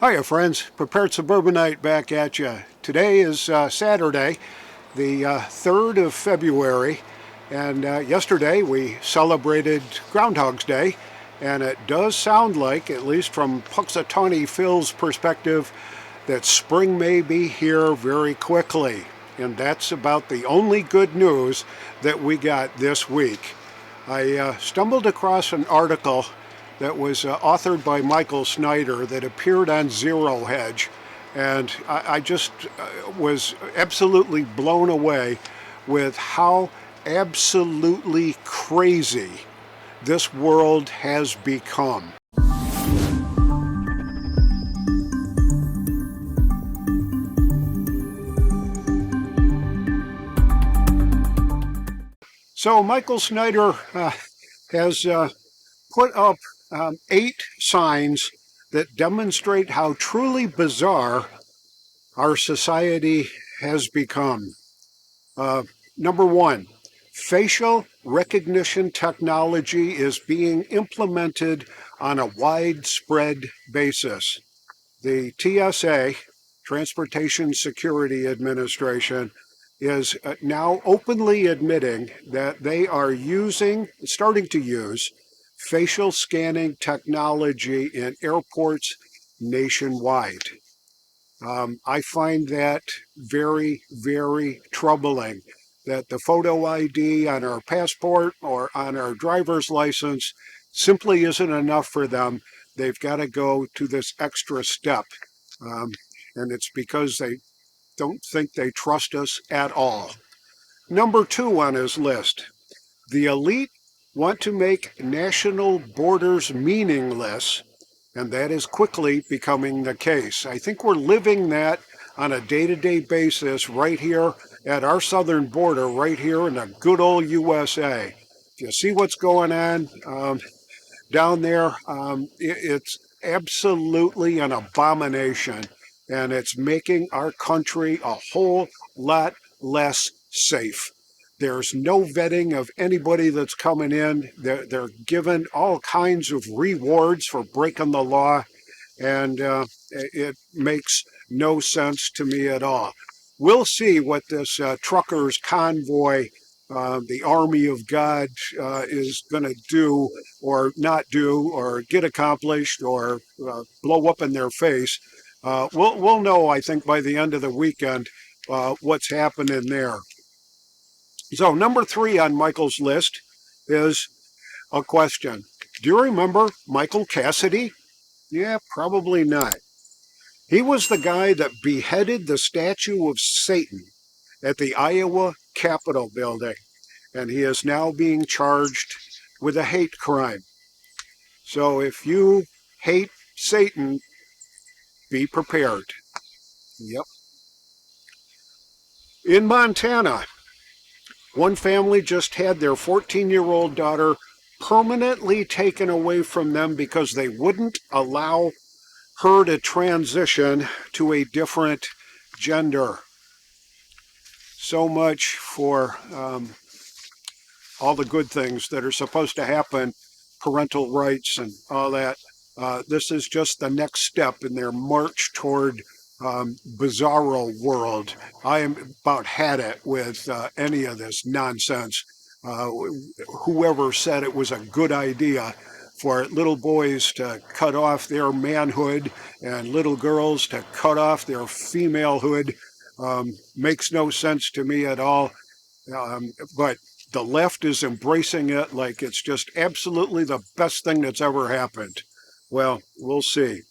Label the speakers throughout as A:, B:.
A: Hiya friends, Prepared Suburbanite back at you. Today is Saturday, the 3rd of February, and yesterday we celebrated Groundhog's Day, and it does sound like, at least from Puxatawny Phil's perspective, that spring may be here very quickly. And that's about the only good news that we got this week. I stumbled across an article that was authored by Michael Snyder that appeared on Zero Hedge, and I just was absolutely blown away with how absolutely crazy this world has become. So Michael Snyder has put up 8 signs that demonstrate how truly bizarre our society has become. Number 1, facial recognition technology is being implemented on a widespread basis. The TSA, Transportation Security Administration, is now openly admitting that they are starting to use facial scanning technology in airports nationwide. I find that very, very troubling that the photo ID on our passport or on our driver's license simply isn't enough for them. They've got to go to this extra step. And it's because they don't think they trust us at all. Number 2 on his list, the elite want to make national borders meaningless, and that is quickly becoming the case. I think we're living that on a day-to-day basis right here at our southern border, right here in the good old USA. If you see what's going on down there, it's absolutely an abomination, and it's making our country a whole lot less safe. There's no vetting of anybody that's coming in. They're given all kinds of rewards for breaking the law, and it makes no sense to me at all. We'll see what this truckers convoy, the Army of God, is going to do or not do or get accomplished or blow up in their face. We'll know, I think, by the end of the weekend what's happening there. So number 3 on Michael's list is a question. Do you remember Michael Cassidy? Yeah, probably not. He was the guy that beheaded the statue of Satan at the Iowa Capitol building, and he is now being charged with a hate crime. So if you hate Satan, be prepared. Yep. In Montana, one family just had their 14-year-old daughter permanently taken away from them because they wouldn't allow her to transition to a different gender. So much for all the good things that are supposed to happen, parental rights and all that. This is just the next step in their march toward bizarro world. I am about had it with any of this nonsense. Whoever said it was a good idea for little boys to cut off their manhood and little girls to cut off their femalehood makes no sense to me at all. But the left is embracing it like it's just absolutely the best thing that's ever happened. Well, we'll see.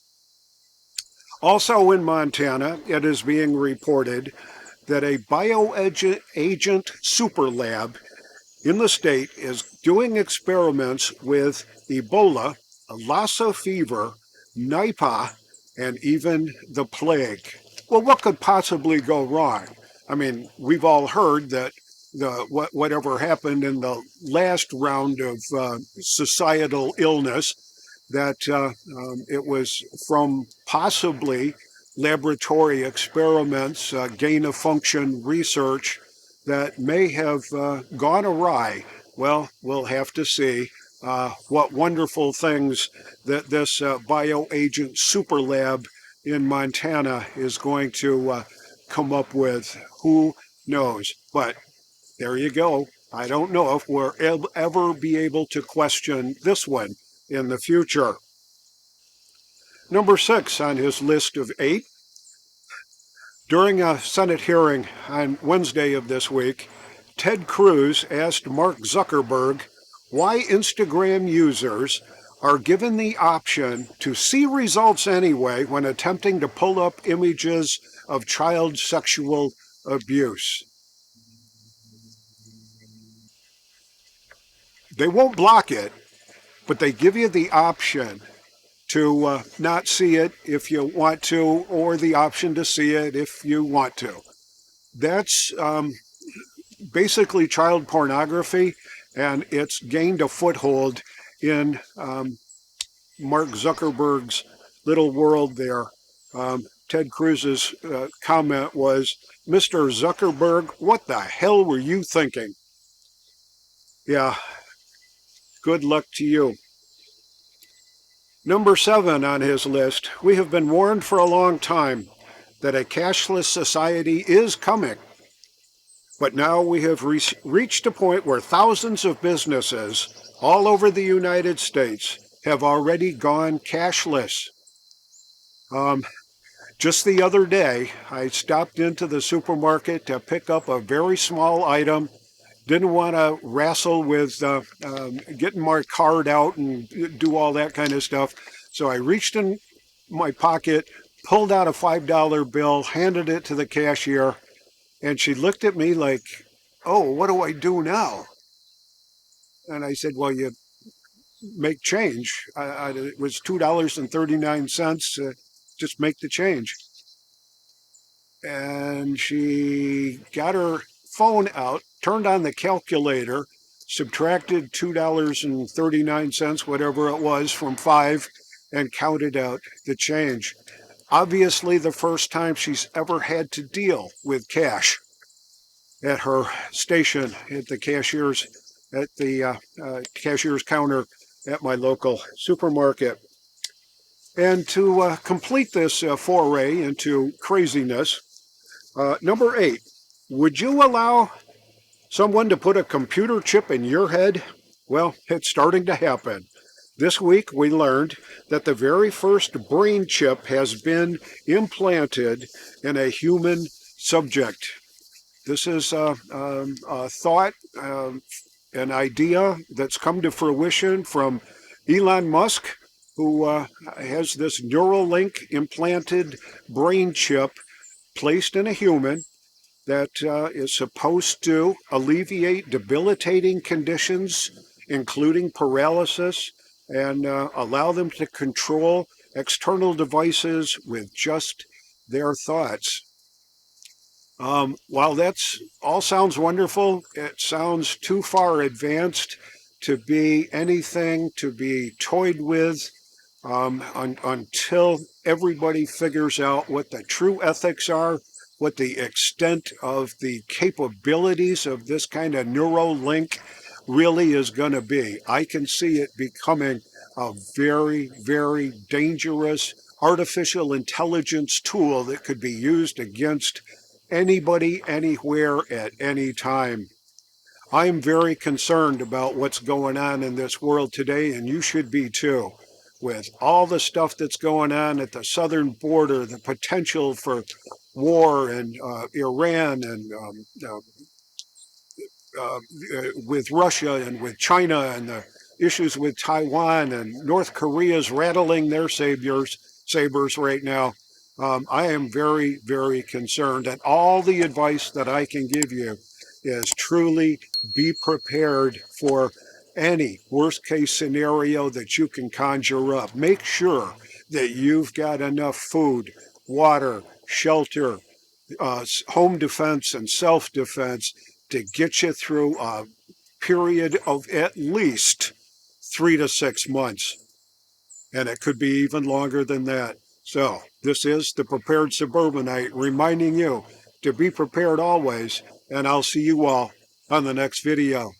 A: Also in Montana, it is being reported that a Bioagent Super Lab in the state is doing experiments with Ebola, Lassa fever, Nipah, and even the plague. Well, what could possibly go wrong? I mean, we've all heard that whatever happened in the last round of societal illness, that it was from possibly laboratory experiments, gain-of-function research that may have gone awry. Well, we'll have to see what wonderful things that this Bioagent Super Lab in Montana is going to come up with. Who knows? But there you go. I don't know if we'll ever be able to question this one in the future. Number 6 on his list of 8. During a Senate hearing on Wednesday of this week, Ted Cruz asked Mark Zuckerberg why Instagram users are given the option to see results anyway when attempting to pull up images of child sexual abuse. They won't block it, but they give you the option to not see it if you want to, or the option to see it if you want to. That's basically child pornography, and it's gained a foothold in Mark Zuckerberg's little world there. Ted Cruz's comment was, "Mr. Zuckerberg, what the hell were you thinking?" Yeah, good luck to you. Number 7 on his list, we have been warned for a long time that a cashless society is coming. But now we have reached a point where thousands of businesses all over the United States have already gone cashless. Just the other day, I stopped into the supermarket to pick up a very small item. Didn't want to wrestle with getting my card out and do all that kind of stuff. So I reached in my pocket, pulled out a $5 bill, handed it to the cashier, and she looked at me like, "Oh, what do I do now?" And I said, "Well, you make change. It was $2.39. Just make the change." And she got her phone out, turned on the calculator, subtracted $2.39, whatever it was, from 5, and counted out the change. Obviously, the first time she's ever had to deal with cash at her station at the cashier's counter at my local supermarket. And to complete this foray into craziness, number 8, would you allow someone to put a computer chip in your head? Well, it's starting to happen. This week we learned that the very first brain chip has been implanted in a human subject. This is a thought, an idea that's come to fruition from Elon Musk, who has this Neuralink implanted brain chip placed in a human that is supposed to alleviate debilitating conditions, including paralysis, and allow them to control external devices with just their thoughts. While that's all sounds wonderful, it sounds too far advanced to be anything to be toyed with until everybody figures out what the true ethics are, what the extent of the capabilities of this kind of Neuralink really is going to be. I can see it becoming a very, very dangerous artificial intelligence tool that could be used against anybody, anywhere, at any time. I'm very concerned about what's going on in this world today, and you should be too. With all the stuff that's going on at the southern border, the potential for war in Iran and with Russia and with China, and the issues with Taiwan, and North Korea's rattling their sabers right now. I am very, very concerned, and all the advice that I can give you is truly be prepared for any worst case scenario that you can conjure up. Make sure that you've got enough food, water, shelter, home defense, and self-defense to get you through a period of at least 3 to 6 months. And it could be even longer than that. So this is the Prepared Suburbanite reminding you to be prepared always, and I'll see you all on the next video.